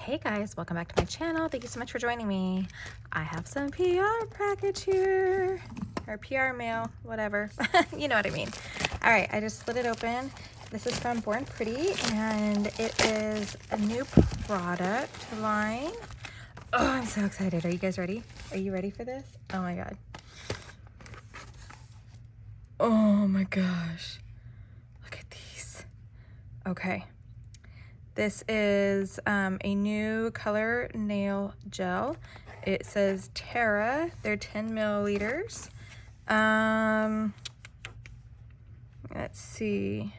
Hey guys, welcome back to my channel. Thank you so much for joining me. I have some PR package here, or PR mail, whatever. You know what I mean. All right, I just split it open. This is from Born Pretty, and it is a new product line. Oh, I'm so excited. Are you guys ready? Are you ready for this? Oh my God. Oh my gosh. Look at these. Okay. This is a new color nail gel. It says Terra. They're 10 milliliters. Let's see.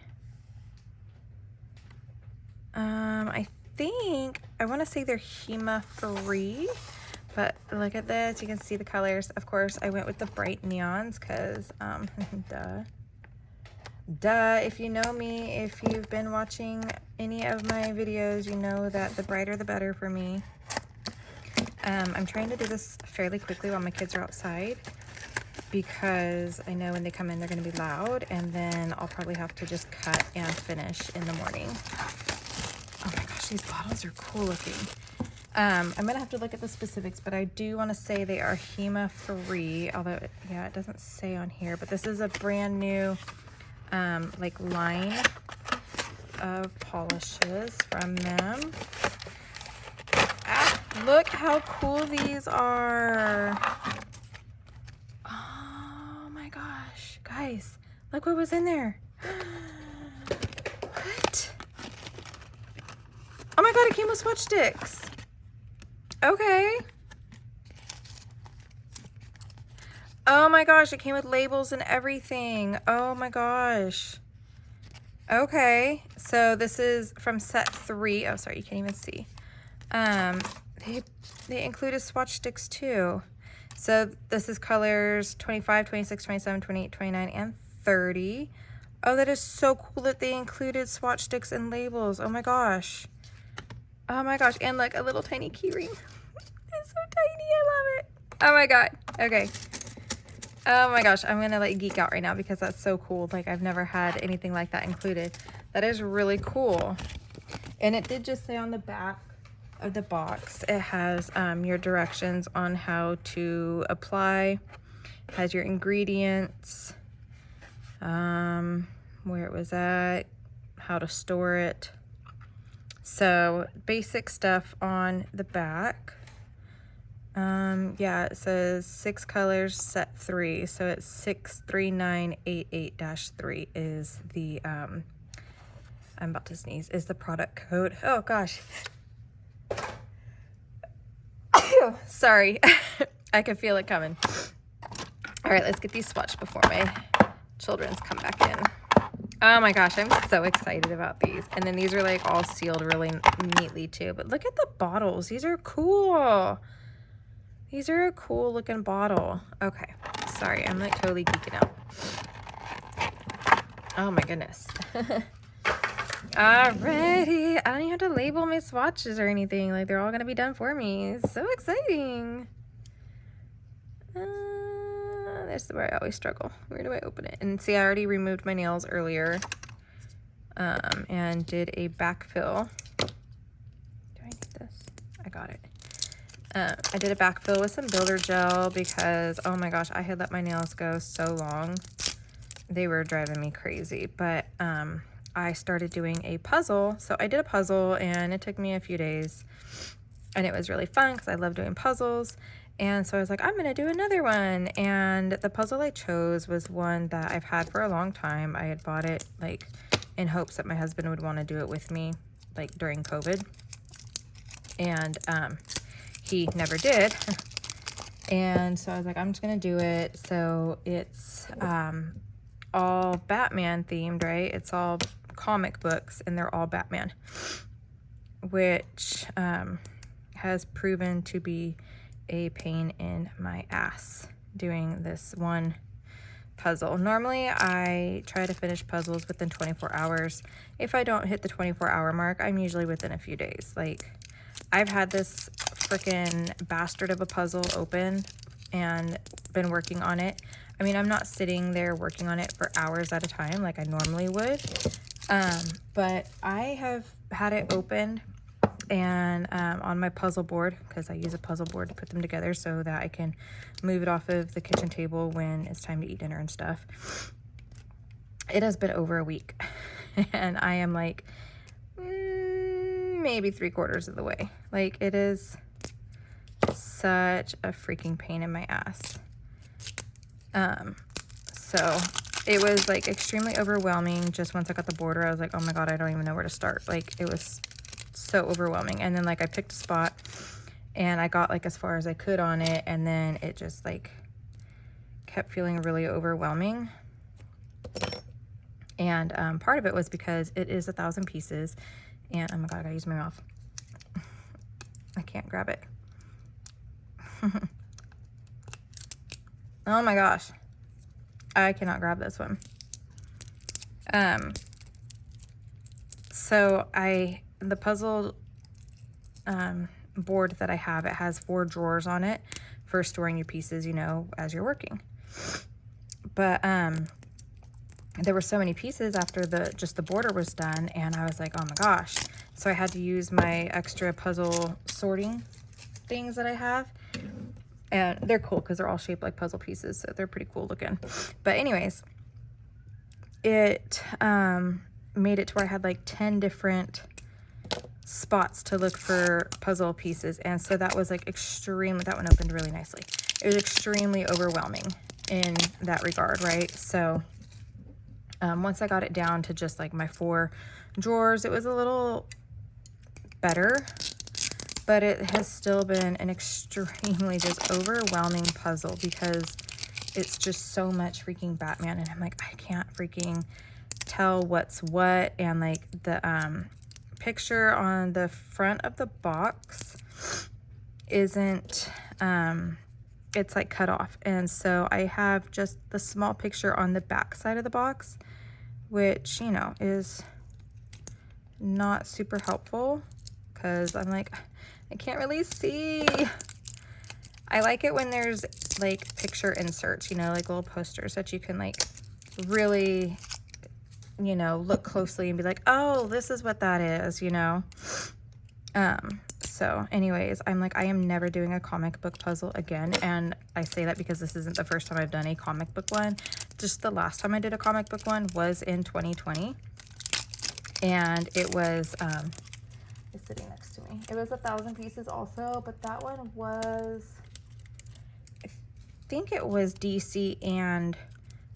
I think, I want to say they're HEMA free, but look at this. You can see the colors. Of course, I went with the bright neons because, duh, if you know me, if you've been watching any of my videos, you know that the brighter the better for me. I'm trying to do this fairly quickly while my kids are outside because I know when they come in they're going to be loud, and then I'll probably have to just cut and finish in the morning. Oh my gosh, these bottles are cool looking. I'm going to have to look at the specifics, but I do want to say they are HEMA free, although, yeah, it doesn't say on here, but this is a brand new like line of polishes from them. Ah, look how cool these are. Oh my gosh, guys, look what was in there. What? Oh my God, it came with swatch sticks. Okay. Oh my gosh, it came with labels and everything. Oh my gosh. Okay, so this is from set 3. Oh, sorry, you can't even see. They included swatch sticks too. So this is colors 25, 26, 27, 28, 29, and 30. Oh, that is so cool that they included swatch sticks and labels. Oh my gosh. Oh my gosh, and like a little tiny key ring. It's so tiny, I love it. Oh my God, okay. Oh my gosh, I'm gonna like geek out right now because that's so cool. Like, I've never had anything like that included. That is really cool. And it did just say on the back of the box, it has your directions on how to apply, has your ingredients, where it was at, how to store it. So basic stuff on the back. Yeah, it says 6 colors, set 3. So it's 63988-3 is the, I'm about to sneeze, is the product code. Oh gosh. Sorry. I can feel it coming. All right, let's get these swatched before my children's come back in. Oh my gosh, I'm so excited about these. And then these are like all sealed really neatly too. But look at the bottles. These are cool. These are a cool looking bottle. Okay, sorry, I'm like totally geeking out. Oh my goodness. Alrighty, I don't even have to label my swatches or anything. Like, they're all gonna be done for me. So exciting. That's where I always struggle. Where do I open it? And see, I already removed my nails earlier and did a backfill. Do I need this? I got it. I did a backfill with some builder gel because, oh my gosh, I had let my nails go so long. They were driving me crazy. But I started doing a puzzle. So I did a puzzle and it took me a few days. And it was really fun because I love doing puzzles. And so I was like, I'm going to do another one. And the puzzle I chose was one that I've had for a long time. I had bought it like in hopes that my husband would want to do it with me, like during COVID. And he never did. And so I was like, I'm just gonna do it. So it's all Batman themed, right? It's all comic books and they're all Batman, which has proven to be a pain in my ass doing this one puzzle. Normally I try to finish puzzles within 24 hours. If I don't hit the 24-hour mark, I'm usually within a few days. Like, I've had this freaking bastard of a puzzle open and been working on it. I mean, I'm not sitting there working on it for hours at a time like I normally would, but I have had it open and on my puzzle board, because I use a puzzle board to put them together so that I can move it off of the kitchen table when it's time to eat dinner and stuff. It has been over a week and I am like maybe 3/4 of the way. Like, it is such a freaking pain in my ass. So it was like extremely overwhelming. Just once I got the border, I was like, oh my God, I don't even know where to start. Like, it was so overwhelming. And then like I picked a spot and I got like as far as I could on it, and then it just like kept feeling really overwhelming. And part of it was because it is 1,000 pieces, and oh my God, I gotta use my mouth. I can't grab it. Oh my gosh, I cannot grab this one. So the puzzle board that I have, it has 4 drawers on it for storing your pieces, you know, as you're working. But there were so many pieces after just the border was done, and I was like, oh my gosh. So I had to use my extra puzzle sorting things that I have, and they're cool because they're all shaped like puzzle pieces, so they're pretty cool looking. But anyways, it made it to where I had like 10 different spots to look for puzzle pieces, and so that was like extremely, that one opened really nicely. It was extremely overwhelming in that regard, right? So once I got it down to just like my 4 drawers, it was a little better, but it has still been an extremely just overwhelming puzzle because it's just so much freaking Batman, and I'm like, I can't freaking tell what's what. And like the picture on the front of the box isn't it's like cut off, and so I have just the small picture on the back side of the box, which, you know, is not super helpful because I'm like, I can't really see. I like it when there's like picture inserts, you know, like little posters that you can like really, you know, look closely and be like, oh, this is what that is, you know. So anyways, I'm like, I am never doing a comic book puzzle again. And I say that because this isn't the first time I've done a comic book one. Just the last time I did a comic book one was in 2020. And it was, it's sitting next to me. It was 1,000 pieces also, but that one was, I think it was DC and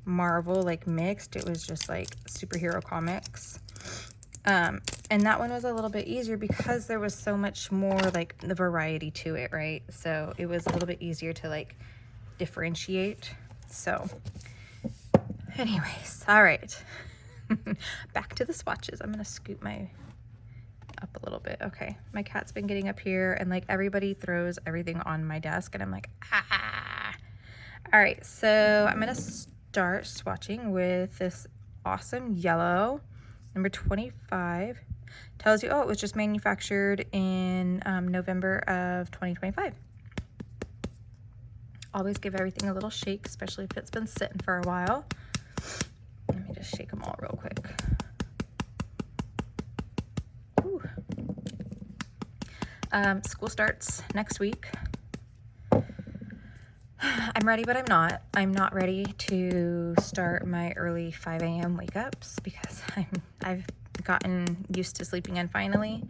Marvel, like mixed. It was just like superhero comics. And that one was a little bit easier because there was so much more like the variety to it, right? So it was a little bit easier to like differentiate. So anyways, all right. Back to the swatches. I'm gonna scoot my up a little bit. Okay, my cat's been getting up here, and like everybody throws everything on my desk, and I'm like, ah. All right, so I'm gonna start swatching with this awesome yellow, number 25. Tells you, oh, it was just manufactured in November of 2025. Always give everything a little shake, especially if it's been sitting for a while. Let me just shake them all real quick. Ooh. School starts next week. I'm ready, but I'm not. I'm not ready to start my early 5 a.m. wake ups because I've gotten used to sleeping in finally,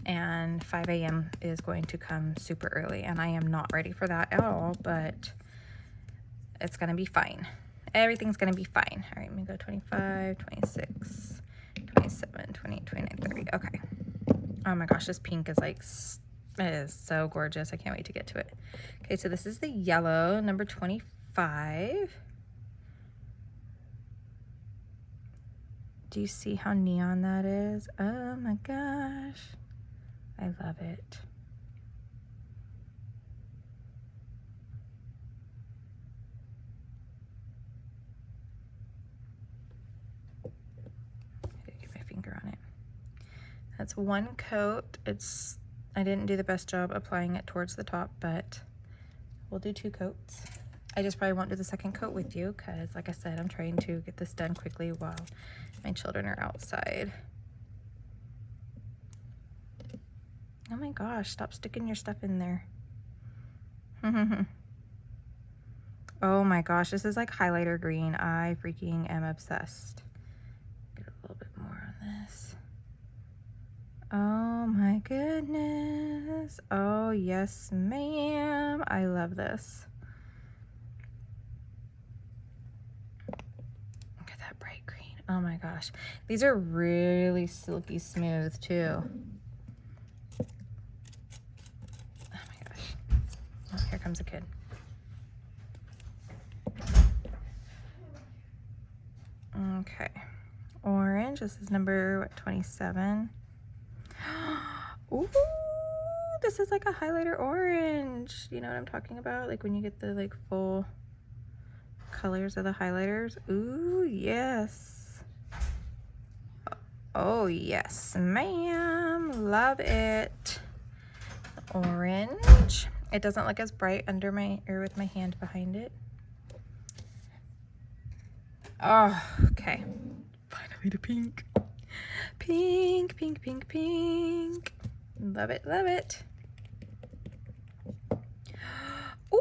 and 5 a.m. is going to come super early, and I am not ready for that at all, but it's going to be fine. Everything's going to be fine. All right, let me go 25, 26, 27, 28, 29, 30. Okay. Oh my gosh, this pink is like, it is so gorgeous. I can't wait to get to it. Okay, so this is the yellow, number 25. Do you see how neon that is? Oh my gosh. I love it. I did get my finger on it. That's one coat. I didn't do the best job applying it towards the top, but we'll do 2 coats. I just probably won't do the second coat with you because, like I said, I'm trying to get this done quickly while my children are outside. Oh my gosh, stop sticking your stuff in there. Oh my gosh, this is like highlighter green. I freaking am obsessed. Get a little bit more on this. Oh my goodness. Oh yes, ma'am. I love this. Look at that bright green. Oh my gosh. These are really silky smooth too. Oh my gosh. Oh, here comes a kid. Okay. Orange. This is number, what, 27. Ooh, this is like a highlighter orange. You know what I'm talking about? Like when you get the like full colors of the highlighters. Ooh, yes. Oh, yes, ma'am. Love it. Orange. It doesn't look as bright under my, or with my hand behind it. Oh, okay. Finally the pink. Pink, pink, pink, pink. Love it, love it. Ooh!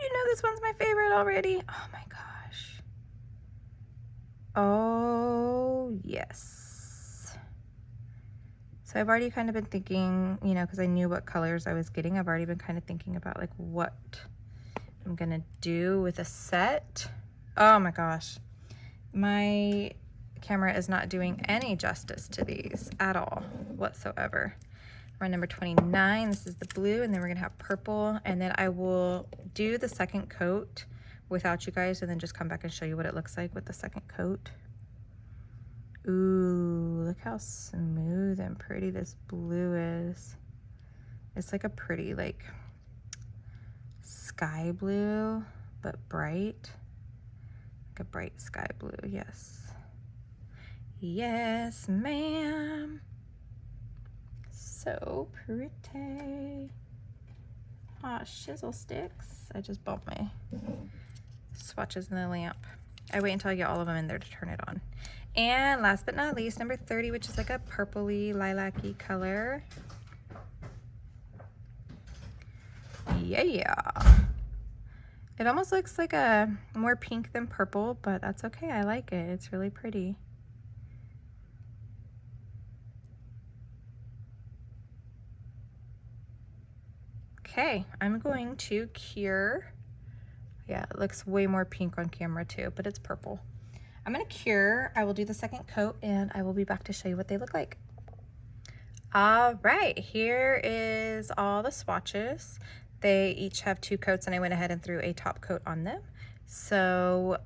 You know this one's my favorite already. Oh my gosh. Oh, yes. So I've already kind of been thinking, you know, because I knew what colors I was getting. I've already been kind of thinking about like what I'm gonna do with a set. Oh my gosh. My camera is not doing any justice to these at all whatsoever. We're on number 29. This is the blue, and then we're gonna have purple, and then I will do the second coat without you guys and then just come back and show you what it looks like with the second coat. Ooh, look how smooth and pretty this blue is. It's like a pretty like sky blue, but bright. Like a bright sky blue, yes. Yes, ma'am. So pretty. Aw, shizzle sticks. I just bumped my swatches in the lamp. I wait until I get all of them in there to turn it on. And last but not least, number 30, which is like a purpley, lilac-y color. Yeah. It almost looks like a more pink than purple, but that's okay. I like it. It's really pretty. Okay, I'm going to cure. Yeah, it looks way more pink on camera too, but it's purple. I'm gonna cure. I will do the second coat and I will be back to show you what they look like. All right, here is all the swatches. They each have 2 coats and I went ahead and threw a top coat on them. So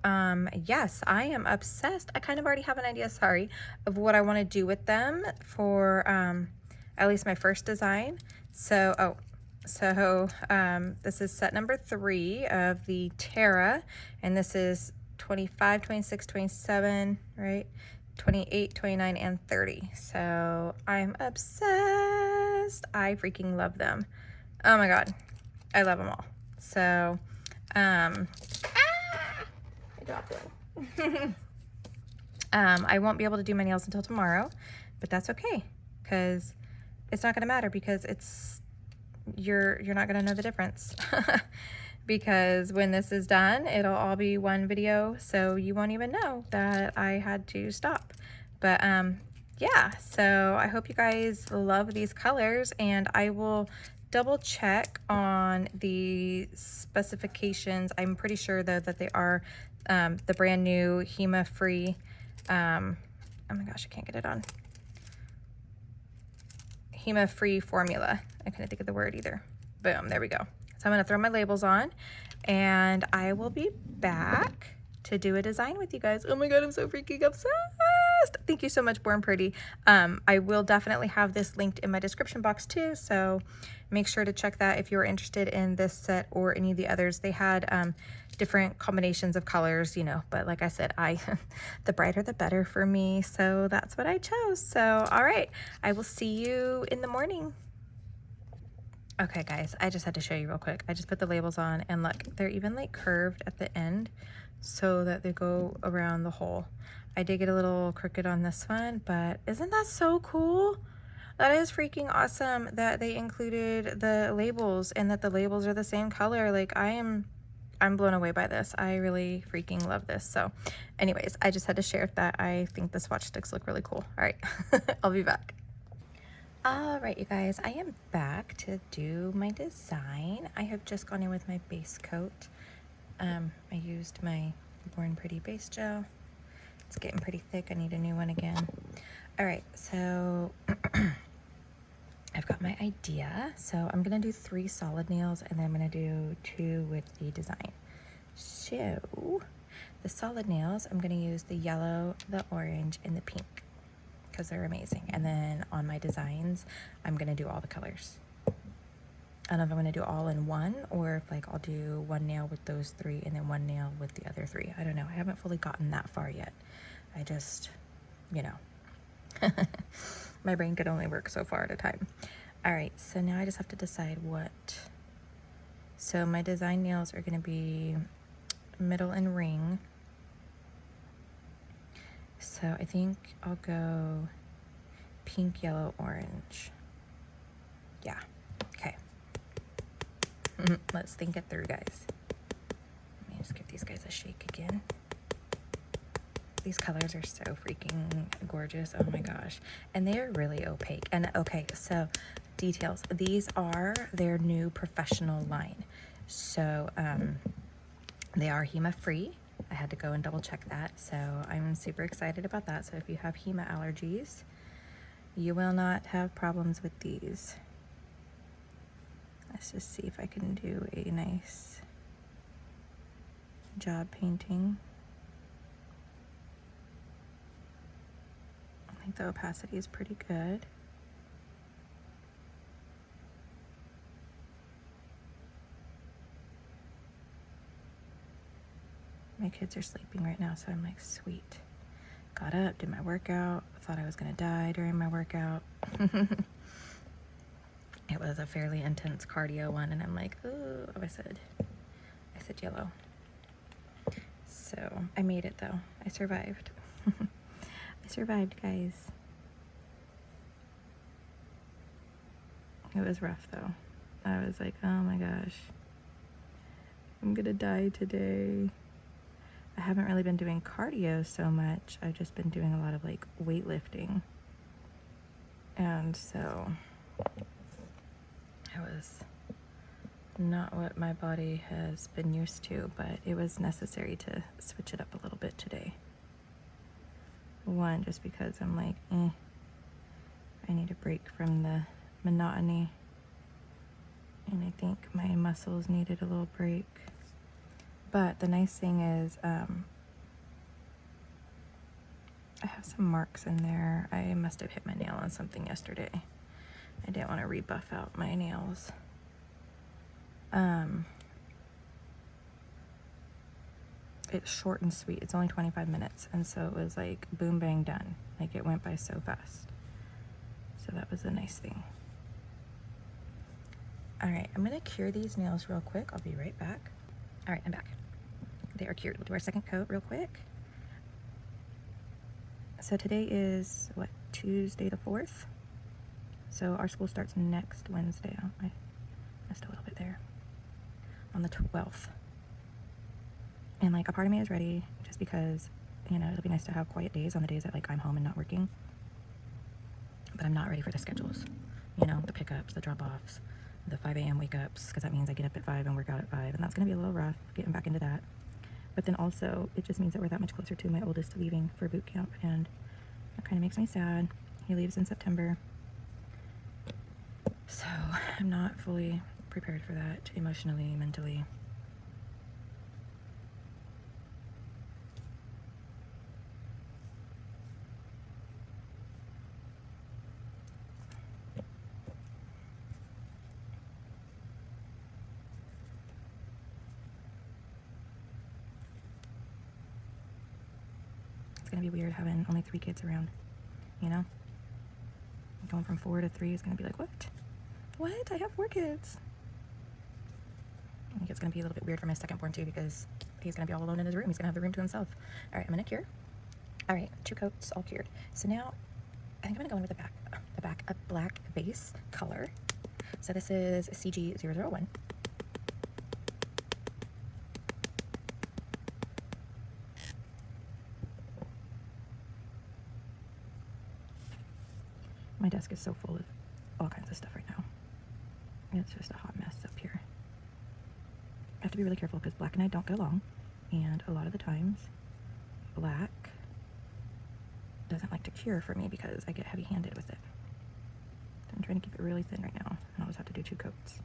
yes, I am obsessed. I kind of already have an idea, sorry, of what I want to do with them for at least my first design. So, this is set number 3 of the Terra, and this is 25, 26, 27, right? 28, 29, and 30. So I'm obsessed. I freaking love them. Oh my God. I love them all. So, I dropped one. I won't be able to do my nails until tomorrow, but that's okay because it's not going to matter because you're not going to know the difference because when this is done, it'll all be one video. So you won't even know that I had to stop. But, yeah, so I hope you guys love these colors, and I will double check on the specifications. I'm pretty sure though that they are the brand new HEMA free, oh my gosh, I can't get it on. HEMA free formula. I couldn't think of the word either. Boom, there we go. So I'm gonna throw my labels on and I will be back to do a design with you guys. Oh my God, I'm so freaking obsessed. Thank you so much, Born Pretty. I will definitely have this linked in my description box too, so make sure to check that if you're interested in this set or any of the others. They had different combinations of colors, you know, but like I said, the brighter the better for me, so that's what I chose. So all right, I will see you in the morning. Okay guys, I just had to show you real quick. I just put the labels on and look, they're even like curved at the end so that they go around the hole. I did get a little crooked on this one, but isn't that so cool? That is freaking awesome that they included the labels and that the labels are the same color. Like I'm blown away by this. I really freaking love this. So anyways, I just had to share that I think the swatch sticks look really cool. All right, I'll be back. All right, you guys, I am back to do my design. I have just gone in with my base coat. I used my Born Pretty base gel. It's getting pretty thick. I need a new one again. All right, so I've got my idea. So I'm gonna do 3 solid nails and then I'm gonna do 2 with the design. So the solid nails, I'm gonna use the yellow, the orange, and the pink because they're amazing. And then on my designs, I'm gonna do all the colors. I don't know if I'm gonna do all in one or if like I'll do 1 nail with those 3 and then 1 nail with the other 3. I don't know. I haven't fully gotten that far yet. I just, you know, my brain could only work so far at a time. All right, so now I just have to decide what. So my design nails are gonna be middle and ring. So I think I'll go pink, yellow, orange. Yeah, okay. Let's think it through, guys. Let me just give these guys a shake again. These colors are so freaking gorgeous. Oh my gosh. And they are really opaque. And okay, so details. These are their new professional line. So they are HEMA free. I had to go and double check that. So I'm super excited about that. So if you have HEMA allergies, you will not have problems with these. Let's just see if I can do a nice job painting. I think the opacity is pretty good. My kids are sleeping right now, so I'm like, sweet. Got up, did my workout, thought I was gonna die during my workout. It was a fairly intense cardio one, and I'm like, oh, I said yellow. So I made it though. I survived. I survived, guys. It was rough though. I was like, oh my gosh, I'm gonna die today. I haven't really been doing cardio so much. I've just been doing a lot of like weightlifting. And so it was not what my body has been used to, but it was necessary to switch it up a little bit today. One, just because I'm like, I need a break from the monotony. And I think my muscles needed a little break. But the nice thing is, I have some marks in there. I must have hit my nail on something yesterday. I didn't want to rebuff out my nails. It's short and sweet. It's only 25 minutes. And so it was like boom, bang, done. Like it went by so fast. So that was a nice thing. All right, I'm gonna cure these nails real quick. I'll be right back. All right, I'm back. They are cured. We'll do our second coat real quick. So today is, what, Tuesday the 4th? So our school starts next Wednesday. Oh, I missed a little bit there. On the 12th. And like a part of me is ready just because, you know, it'll be nice to have quiet days on the days that like I'm home and not working. But I'm not ready for the schedules. You know, the pickups, the drop-offs, the 5 a.m. wake-ups, because that means I get up at 5 and work out at 5, and that's going to be a little rough getting back into that. But then also, it just means that we're that much closer to my oldest leaving for boot camp, and that kind of makes me sad. He leaves in September. So I'm not fully prepared for that emotionally, mentally. It's gonna be weird having only 3 kids around, you know? Going from 4 to 3 is gonna be like, what? What? I have 4 kids. I think it's gonna be a little bit weird for my second born too, because he's gonna be all alone in his room. He's gonna have the room to himself. All right, I'm gonna cure. All right, 2 coats all cured. So now I think I'm gonna go in with the back a black base color. So this is CG001. My desk is so full of all kinds of stuff right now. It's just a hot mess up here. I have to be really careful because black and I don't get along, and a lot of the times black doesn't like to cure for me because I get heavy-handed with it. So I'm trying to keep it really thin right now, and I'll just have to do 2 coats.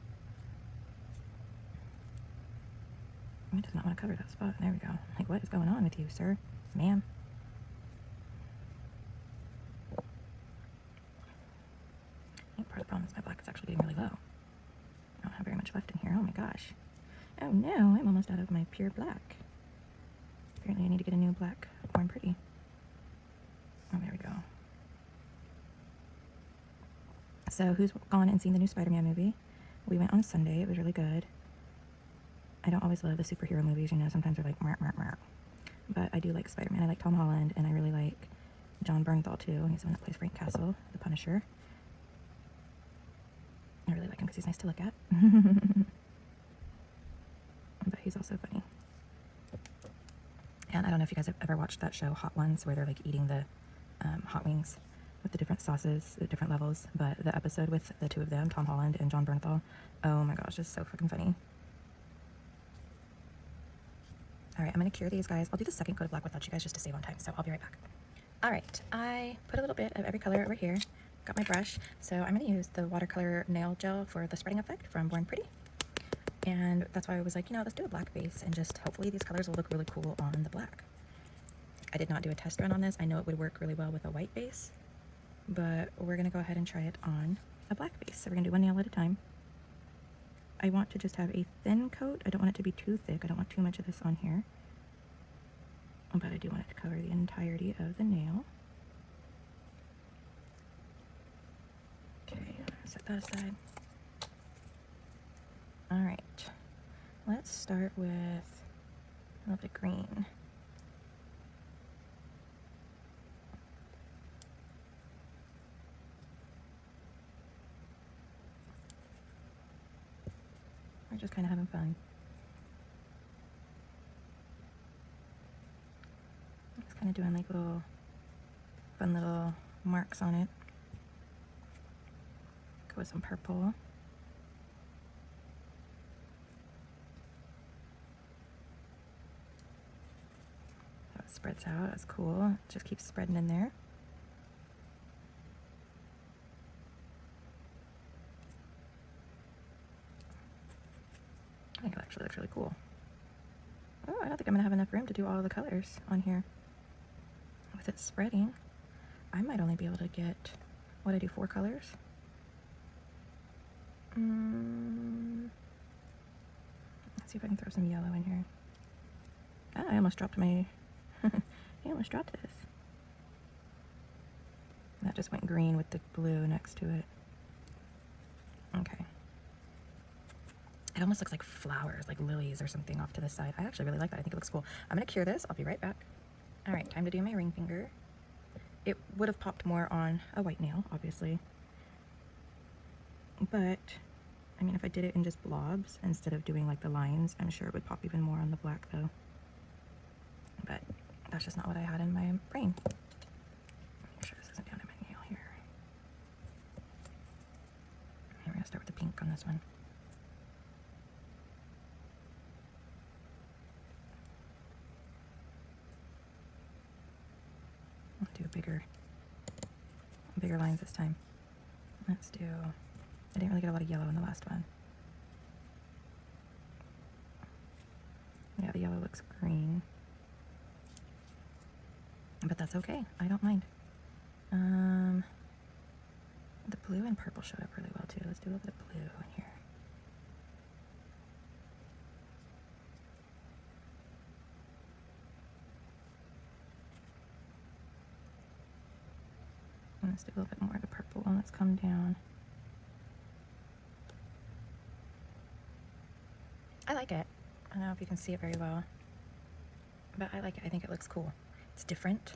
It does not want to cover that spot. There we go. Like, what is going on with you, sir? Ma'am? I think part of the problem is my black is actually getting really low. I don't have very much left in here. Oh my gosh. Oh no, I'm almost out of my pure black. Apparently I need to get a new black Born Pretty. Oh, there we go. So who's gone and seen the new Spider-Man movie? We went on Sunday. It was really good. I don't always love the superhero movies, you know, sometimes they're like, mark, mark, mark. But I do like Spider-Man. I like Tom Holland, and I really like John Bernthal too. He's the one that plays Frank Castle, the Punisher. I really like him because he's nice to look at. But he's also funny. And I don't know if you guys have ever watched that show, Hot Ones, where they're like eating the hot wings with the different sauces, the different levels. But the episode with the 2 of them, Tom Holland and John Bernthal, oh my gosh, it's so fucking funny. All right, I'm gonna cure these guys. I'll do the second coat of black without you guys just to save on time, so I'll be right back. All right, I put a little bit of every color over here. Got my brush, so I'm gonna use the watercolor nail gel for the spreading effect from Born Pretty. And that's why I was like, you know, let's do a black base and just hopefully these colors will look really cool on the black. I did not do a test run on this. I know it would work really well with a white base, but we're gonna go ahead and try it on a black base. So we're gonna do 1 nail at a time. I want to just have a thin coat. I don't want it to be too thick. I don't want too much of this on here. But I do want it to cover the entirety of the nail. Okay, set that aside. All right, let's start with a little bit of green. We're just kind of having fun. Just kind of doing like little fun little marks on it. Go with some purple. So it spreads out, that's cool. It just keeps spreading in there. I think it actually looks really cool. Oh, I don't think I'm gonna have enough room to do all the colors on here. With it spreading, I might only be able to get, what, I do 4 colors? Let's see if I can throw some yellow in here. Oh, I almost dropped my, I almost dropped this. That just went green with the blue next to it. Okay. It almost looks like flowers, like lilies or something off to the side. I actually really like that. I think it looks cool. I'm gonna cure this. I'll be right back. All right, time to do my ring finger. It would have popped more on a white nail, obviously. But, I mean, if I did it in just blobs instead of doing like the lines, I'm sure it would pop even more on the black though. But that's just not what I had in my brain. Make sure this isn't down in my nail here. And we're gonna start with the pink on this one. I'll do bigger lines this time. Let's do, I didn't really get a lot of yellow in the last one. Yeah, the yellow looks green. But that's okay, I don't mind. The blue and purple showed up really well too. Let's do a little bit of blue in here. And let's do a little bit more of the purple one. Let's come down. I like it. I don't know if you can see it very well, but I like it. I think it looks cool. It's different.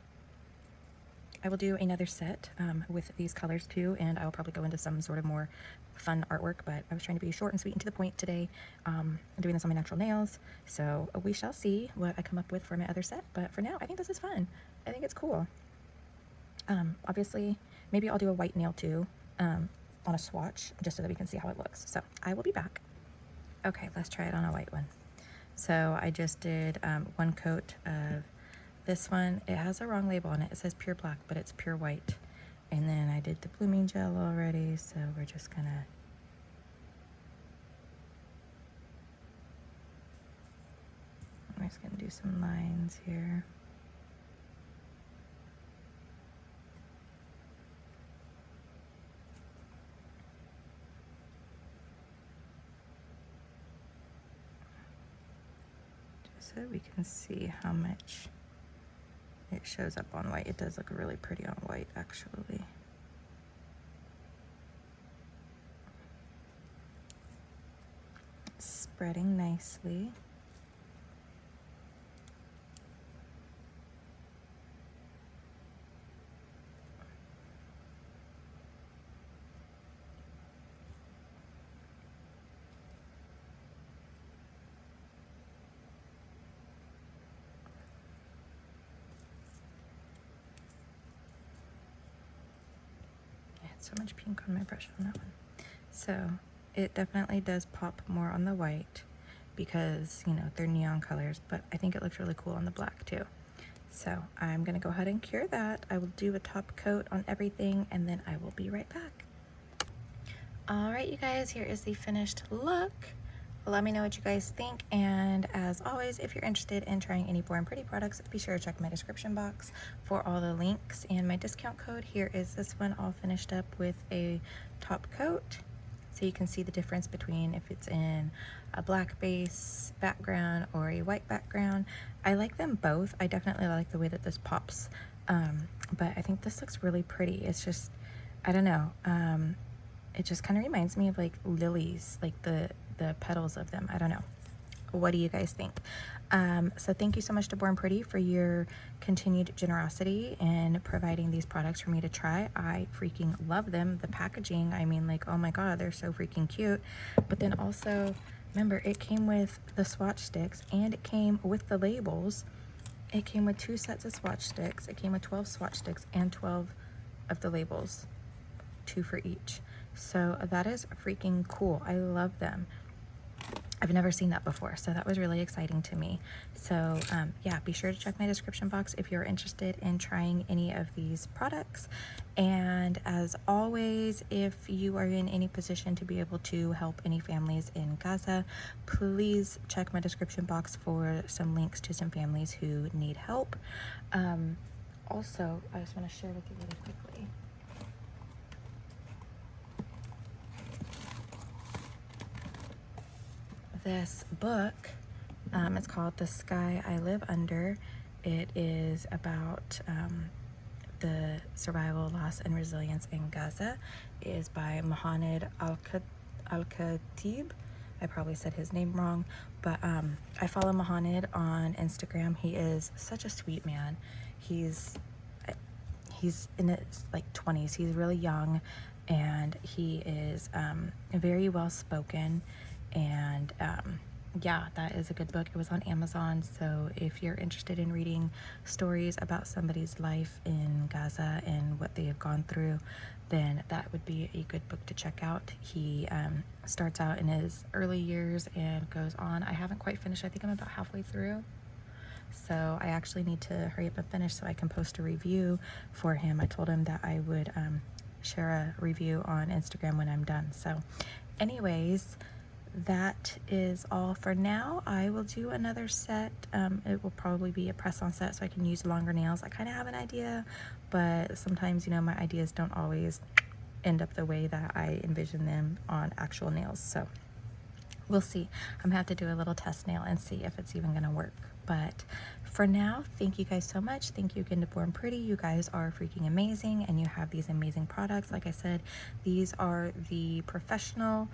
I will do another set with these colors too, and I will probably go into some sort of more fun artwork, but I was trying to be short and sweet and to the point today. I'm doing this on my natural nails, so we shall see what I come up with for my other set, but for now I think this is fun. I think it's cool. Obviously maybe I'll do a white nail too on a swatch just so that we can see how it looks. So I will be back. Okay, let's try it on a white one. So I just did one coat of this one. It has a wrong label on it. It says pure black, but it's pure white. And then I did the blooming gel already, so we're just gonna I'm just gonna do some lines here. Just so we can see how much it shows up on white. It does look really pretty on white, actually. It's spreading nicely. So much pink on my brush on that one. So it definitely does pop more on the white because, you know, they're neon colors, but I think it looks really cool on the black too. So I'm gonna go ahead and cure that. I will do a top coat on everything and then I will be right back. All right, you guys, here is the finished look. Let me know what you guys think, and as always, if you're interested in trying any Born Pretty products, be sure to check my description box for all the links and my discount code. Here is this one all finished up with a top coat, so you can see the difference between if it's in a black base background or a white background. I like them both. I definitely like the way that this pops, but I think this looks really pretty. It's just, I don't know, it just kind of reminds me of like lilies, like the petals of them. I don't know. What do you guys think? So thank you so much to Born Pretty for your continued generosity in providing these products for me to try. I freaking love them. The packaging, I mean, like, oh my god, they're so freaking cute. But then also, remember, it came with the swatch sticks and it came with the labels. It came with 2 sets of swatch sticks. It came with 12 swatch sticks and 12 of the labels, 2 for each. So that is freaking cool. I love them. I've never seen that before, so that was really exciting to me. So yeah, be sure to check my description box if you're interested in trying any of these products. And as always, if you are in any position to be able to help any families in Gaza, please check my description box for some links to some families who need help. Also, I just want to share with you really quickly. This book, it's called The Sky I Live Under. It is about the survival, loss, and resilience in Gaza. It is by Mohamed Al-Khatib. I probably said his name wrong, but I follow Mohamed on Instagram. He is such a sweet man. He's in his like 20s. He's really young, and he is very well spoken. And yeah, that is a good book. It was on Amazon, so if you're interested in reading stories about somebody's life in Gaza and what they have gone through, then that would be a good book to check out. He starts out in his early years and goes on. I haven't quite finished. I think I'm about halfway through, so I actually need to hurry up and finish so I can post a review for him. I told him that I would share a review on Instagram when I'm done. So anyways, that is all for now. I will do another set. It will probably be a press-on set so I can use longer nails. I kind of have an idea, but sometimes, you know, my ideas don't always end up the way that I envision them on actual nails. So we'll see. I'm gonna have to do a little test nail and see if it's even gonna work. But for now, thank you guys so much. Thank you again to Born Pretty. You guys are freaking amazing, and you have these amazing products. Like I said, these are the professional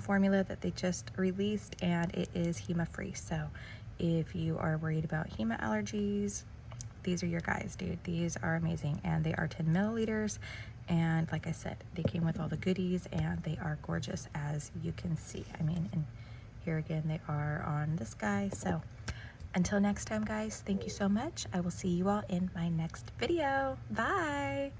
formula that they just released, and it is HEMA free. So if you are worried about HEMA allergies, these are your guys, dude. These are amazing, and they are 10 milliliters. And like I said, they came with all the goodies, and they are gorgeous, as you can see. I mean, and here again, they are on this guy. So until next time, guys, thank you so much. I will see you all in my next video. Bye.